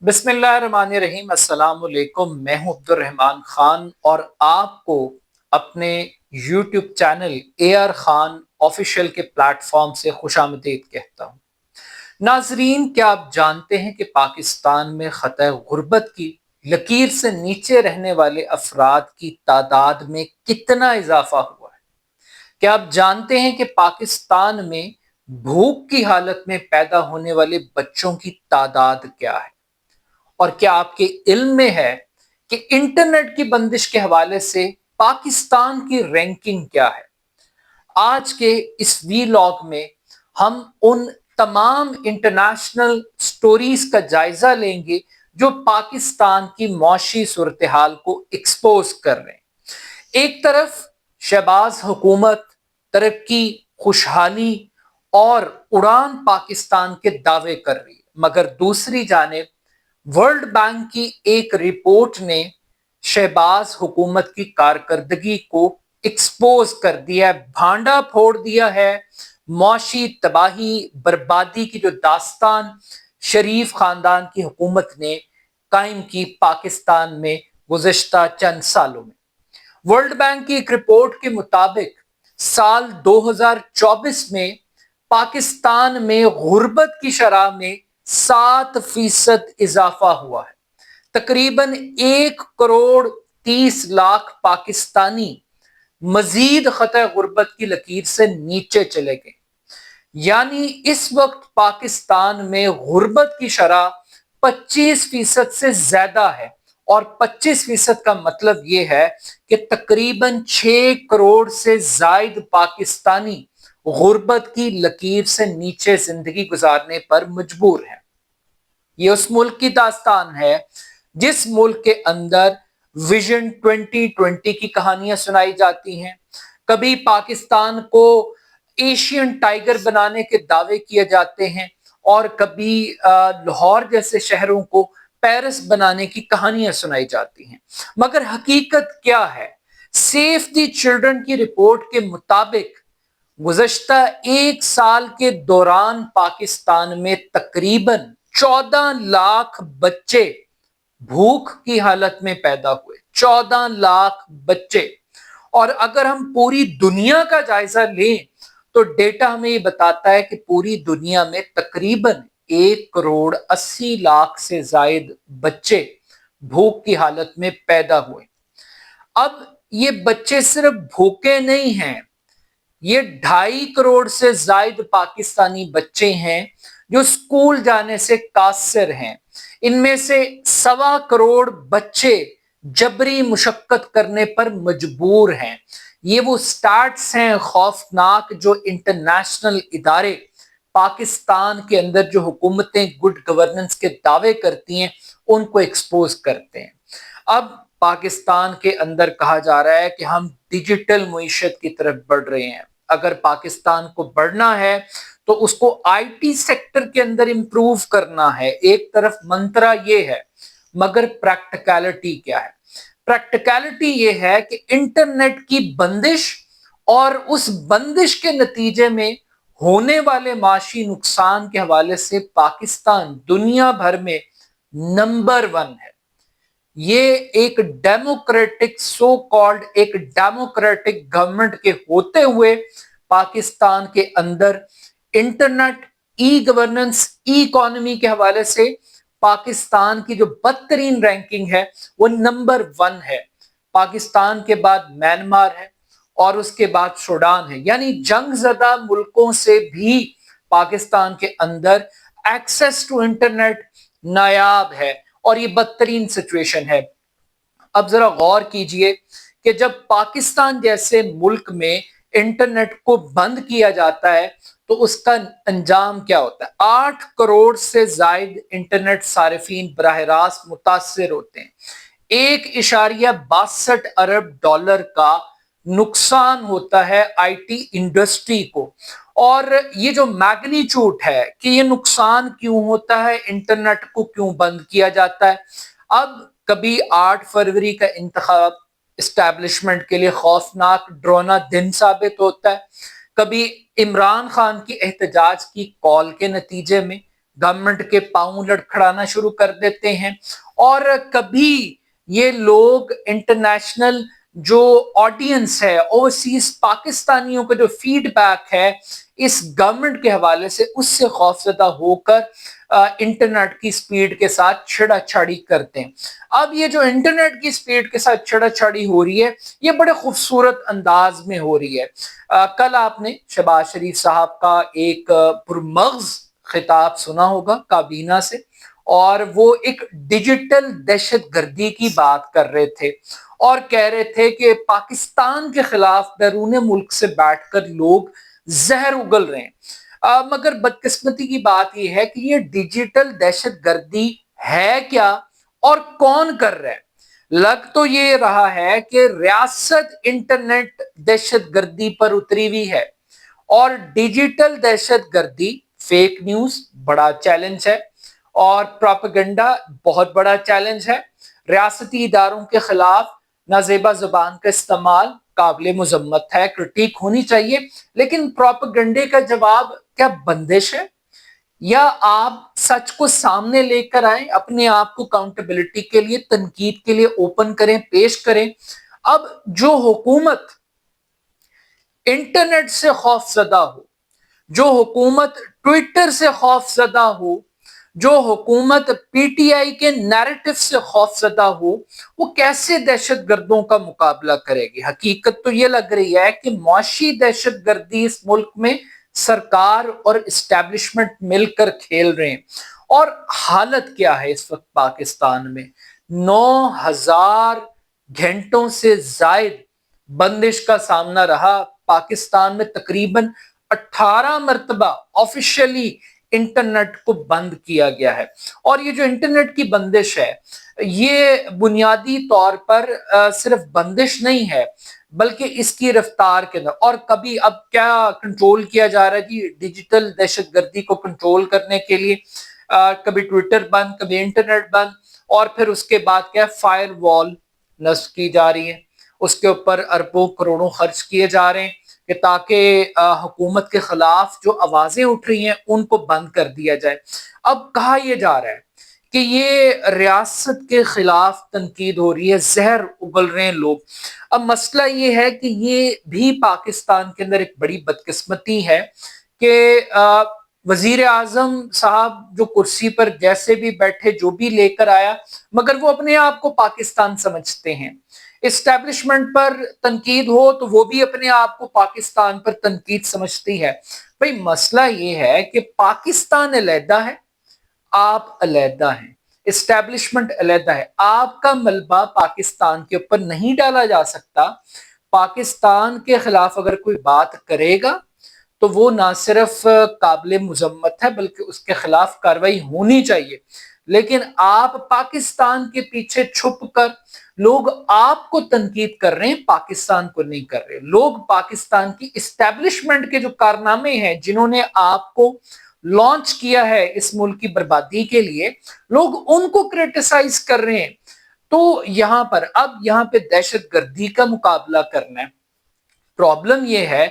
بسم اللہ الرحمن الرحیم۔ السلام علیکم، میں ہوں عبد الرحمان خان اور آپ کو اپنے YouTube channel A R Khan official کے پلیٹ فارم سے خوش آمدید کہتا ہوں۔ ناظرین، کیا آپ جانتے ہیں کہ پاکستان میں خطۂ غربت کی لکیر سے نیچے رہنے والے افراد کی تعداد میں کتنا اضافہ ہوا ہے؟ کیا آپ جانتے ہیں کہ پاکستان میں بھوک کی حالت میں پیدا ہونے والے بچوں کی تعداد کیا ہے؟ اور کیا آپ کے علم میں ہے کہ انٹرنیٹ کی بندش کے حوالے سے پاکستان کی رینکنگ کیا ہے؟ آج کے اس ویلاگ میں ہم ان تمام انٹرنیشنل سٹوریز کا جائزہ لیں گے جو پاکستان کی معاشی صورتحال کو ایکسپوز کر رہے ہیں۔ ایک طرف شہباز حکومت ترقی، خوشحالی اور اڑان پاکستان کے دعوے کر رہی ہے، مگر دوسری جانب ورلڈ بینک کی ایک رپورٹ نے شہباز حکومت کی کارکردگی کو ایکسپوز کر دیا ہے، بھانڈا پھوڑ دیا ہے۔ معاشی تباہی، بربادی کی جو داستان شریف خاندان کی حکومت نے قائم کی پاکستان میں گزشتہ چند سالوں میں۔ ورلڈ بینک کی ایک رپورٹ کے مطابق سال 2024 میں پاکستان میں غربت کی شرح میں 7% اضافہ ہوا ہے۔ تقریباً 1,30,00,000 پاکستانی مزید خطۂ غربت کی لکیر سے نیچے چلے گئے، یعنی اس وقت پاکستان میں غربت کی شرح 25% سے زیادہ ہے، اور 25% کا مطلب یہ ہے کہ تقریباً 6 کروڑ سے زائد پاکستانی غربت کی لکیر سے نیچے زندگی گزارنے پر مجبور ہیں۔ یہ اس ملک کی داستان ہے جس ملک کے اندر ویژن 2020 کی کہانیاں سنائی جاتی ہیں، کبھی پاکستان کو ایشین ٹائیگر بنانے کے دعوے کیے جاتے ہیں، اور کبھی لاہور جیسے شہروں کو پیرس بنانے کی کہانیاں سنائی جاتی ہیں۔ مگر حقیقت کیا ہے؟ سیف دی چلڈرن کی رپورٹ کے مطابق گزشتہ ایک سال کے دوران پاکستان میں تقریباً 14 لاکھ بچے بھوک کی حالت میں پیدا ہوئے۔ 14 لاکھ بچے، اور اگر ہم پوری دنیا کا جائزہ لیں تو ڈیٹا ہمیں یہ بتاتا ہے کہ پوری دنیا میں تقریباً 1,80,00,000 سے زائد بچے بھوک کی حالت میں پیدا ہوئے۔ اب یہ بچے صرف بھوکے نہیں ہیں، یہ 2.5 کروڑ سے زائد پاکستانی بچے ہیں جو سکول جانے سے قاصر ہیں۔ ان میں سے 1.25 کروڑ بچے جبری مشقت کرنے پر مجبور ہیں۔ یہ وہ سٹارٹس ہیں خوفناک جو انٹرنیشنل ادارے پاکستان کے اندر جو حکومتیں گڈ گورننس کے دعوے کرتی ہیں ان کو ایکسپوز کرتے ہیں۔ اب پاکستان کے اندر کہا جا رہا ہے کہ ہم ڈیجیٹل معیشت کی طرف بڑھ رہے ہیں۔ اگر پاکستان کو بڑھنا ہے تو اس کو آئی ٹی سیکٹر کے اندر امپروو کرنا ہے۔ ایک طرف منترا یہ ہے، مگر پریکٹیکلٹی کیا ہے؟ پریکٹیکلٹی یہ ہے کہ انٹرنیٹ کی بندش اور اس بندش کے نتیجے میں ہونے والے معاشی نقصان کے حوالے سے پاکستان دنیا بھر میں نمبر 1 ہے۔ یہ ایک ڈیموکریٹک سو کالڈ ایک ڈیموکریٹک گورنمنٹ کے ہوتے ہوئے پاکستان کے اندر انٹرنیٹ، ای گورننس، ای اکانومی کے حوالے سے پاکستان کی جو بدترین رینکنگ ہے وہ نمبر 1 ہے۔ پاکستان کے بعد میانمار ہے اور اس کے بعد سوڈان ہے، یعنی جنگ زدہ ملکوں سے بھی پاکستان کے اندر ایکسس ٹو انٹرنیٹ نایاب ہے، اور یہ بدترین سچویشن ہے۔ اب ذرا غور کیجئے کہ جب پاکستان جیسے ملک میں انٹرنیٹ کو بند کیا جاتا ہے تو اس کا انجام کیا ہوتا ہے؟ 8 کروڑ سے زائد انٹرنیٹ صارفین براہ راست متاثر ہوتے ہیں۔ 1.62 ارب ڈالر کا نقصان ہوتا ہے آئی ٹی انڈسٹری کو، اور یہ جو میگنیچیوڈ ہے کہ یہ نقصان کیوں ہوتا ہے، انٹرنیٹ کو کیوں بند کیا جاتا ہے۔ اب کبھی 8 فروری کا انتخاب اسٹیبلشمنٹ کے لیے خوفناک ڈرونا دن ثابت ہوتا ہے، کبھی عمران خان کی احتجاج کی کال کے نتیجے میں गवर्नमेंट के पांव लड़खड़ाना शुरू कर देते हैं, और कभी ये लोग इंटरनेशनल जो ऑडियंस है, ओवरसीज पाकिस्तानियों का जो फीडबैक है इस गवर्नमेंट के हवाले से, उससे खौफजदा होकर इंटरनेट की स्पीड के साथ छेड़ाछाड़ी करते हैं। अब ये जो इंटरनेट की स्पीड के साथ छेड़ाछाड़ी हो रही है, ये बड़े खूबसूरत अंदाज में हो रही है। कल आपने शहबाज शरीफ साहब का एक पुरमग़ज़ खिताब सुना होगा काबीना से, और वो एक डिजिटल दहशतगर्दी की बात कर रहे थे और कह रहे थे कि पाकिस्तान के खिलाफ बैरून मुल्क से बैठकर लोग जहर उगल रहे हैं। मगर बदकिस्मती की बात यह है कि ये डिजिटल दहशतगर्दी है क्या और कौन कर रहा है। लग तो ये रहा है कि रियासत इंटरनेट दहशतगर्दी पर उतरी हुई है, और डिजिटल दहशतगर्दी फेक न्यूज बड़ा चैलेंज है, और प्रोपेगेंडा बहुत बड़ा चैलेंज है। रियासती इदारों के खिलाफ नाजेबा जुबान का इस्तेमाल काबिल मुजम्मत है, क्रिटिक होनी चाहिए, लेकिन प्रोपेगेंडे का जवाब क्या बंदिश है, या आप सच को सामने लेकर आए, अपने आप को अकाउंटेबिलिटी के लिए, तनकीद के लिए ओपन करें, पेश करें। अब जो हुकूमत इंटरनेट से खौफजदा हो, जो हुकूमत ट्विटर से खौफजदा हो, जो हुकूमत पीटीआई के नैरेटिव से खौफजदा हो, वो कैसे दहशतगर्दों का मुकाबला करेगी। हकीकत तो ये लग रही है कि मुआशी दहशतगर्दी इस मुल्क में सरकार और इस्टेब्लिशमेंट मिलकर खेल रहे हैं। और हालत क्या है इस वक्त पाकिस्तान में, 9,000 घंटों से जायद बंदिश का सामना रहा। पाकिस्तान में तकरीबन 18 मरतबा ऑफिशियली इंटरनेट को बंद किया गया है। और ये जो इंटरनेट की बंदिश है, ये बुनियादी तौर पर सिर्फ बंदिश नहीं है, बल्कि इसकी रफ्तार के अंदर, और कभी अब क्या कंट्रोल किया जा रहा है जी डिजिटल दहशतगर्दी को कंट्रोल करने के लिए, कभी ट्विटर बंद, कभी इंटरनेट बंद, और फिर उसके बाद क्या फायर वॉल नस्ब की जा रही है, उसके ऊपर अरबों करोड़ों खर्च किए जा रहे हैं कि ताकि हुकूमत के खिलाफ जो आवाजें उठ रही हैं उनको बंद कर दिया जाए। अब कहा यह जा रहा है कि ये रियासत के खिलाफ तनकीद हो रही है, जहर उगल रहे हैं लोग। अब मसला ये है कि ये भी पाकिस्तान के अंदर एक बड़ी बदकिस्मती है कि वजीर आजम साहब जो कुर्सी पर जैसे भी बैठे, जो भी लेकर आया, मगर वो अपने आप को पाकिस्तान समझते हैं। इस्टेब्लिशमेंट पर तनकीद हो तो वो भी अपने आप को पाकिस्तान पर तनकीद समझती है। भाई मसला ये है कि पाकिस्तान अलहदा है, आप अलहदा हैं, इस्टेब्लिशमेंट अलहदा है। आपका मलबा पाकिस्तान के ऊपर नहीं डाला जा सकता। पाकिस्तान के खिलाफ अगर कोई बात करेगा तो वो ना सिर्फ काबिल मुजम्मत है, बल्कि उसके खिलाफ कार्रवाई होनी चाहिए। लेकिन आप पाकिस्तान के पीछे छुप कर लोग आपको तनकीद कर रहे हैं, पाकिस्तान को नहीं कर रहे। लोग पाकिस्तान की इस्टेब्लिशमेंट के जो कारनामे हैं, जिन्होंने आपको लॉन्च किया है इस मुल्क की बर्बादी के लिए, लोग उनको क्रिटिसाइज कर रहे हैं। तो यहां पर अब यहां पे दहशतगर्दी का मुकाबला करना है। प्रॉब्लम यह है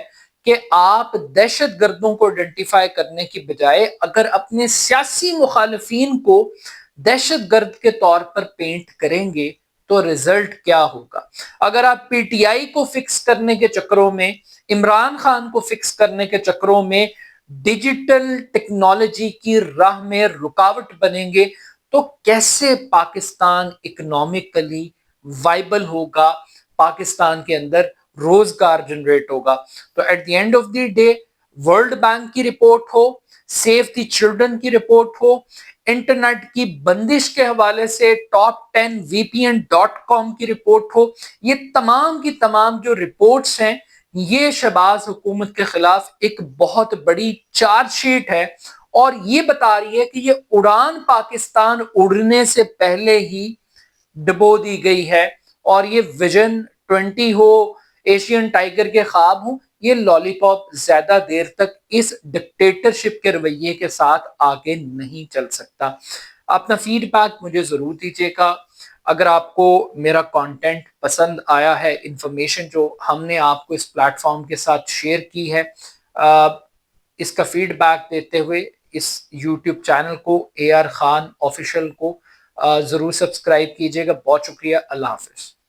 कि आप दहशतगर्दों को आइडेंटिफाई करने की बजाय अगर अपने सियासी मुखालिफिन को दहशतगर्द के तौर पर पेंट करेंगे तो रिजल्ट क्या होगा। अगर आप पीटीआई को फिक्स करने के चक्करों में, इमरान खान को फिक्स करने के चक्करों में डिजिटल टेक्नोलॉजी की राह में रुकावट बनेंगे, तो कैसे पाकिस्तान इकोनॉमिकली वाइबल होगा, पाकिस्तान के अंदर रोजगार जनरेट होगा। तो at the end of the day, world bank की रिपोर्ट हो, सेव द चिल्ड्रन की रिपोर्ट हो, इंटरनेट की बंदिश के हवाले से top10vpn.com की रिपोर्ट हो, ये तमाम की तमाम जो रिपोर्ट्स हैं, ये शहबाज हुकूमत के खिलाफ एक बहुत बड़ी चार्जशीट है, और ये बता रही है कि ये उड़ान पाकिस्तान उड़ने से पहले ही डुबो दी गई है, और ये विजन 20 हो, एशियन टाइगर के ख्वाब हो, ये लॉलीपॉप ज्यादा देर तक इस डिक्टेटरशिप के रवैये के साथ आगे नहीं चल सकता। अपना फीडबैक मुझे जरूर दीजिएगा। अगर आपको मेरा कंटेंट पसंद आया है, इंफॉर्मेशन जो हमने आपको इस प्लेटफॉर्म के साथ शेयर की है, इसका फीडबैक देते हुए اس یوٹیوب چینل کو AR خان آفیشیل کو ضرور سبسکرائب کیجیے گا. بہت شکریہ. اللہ حافظ.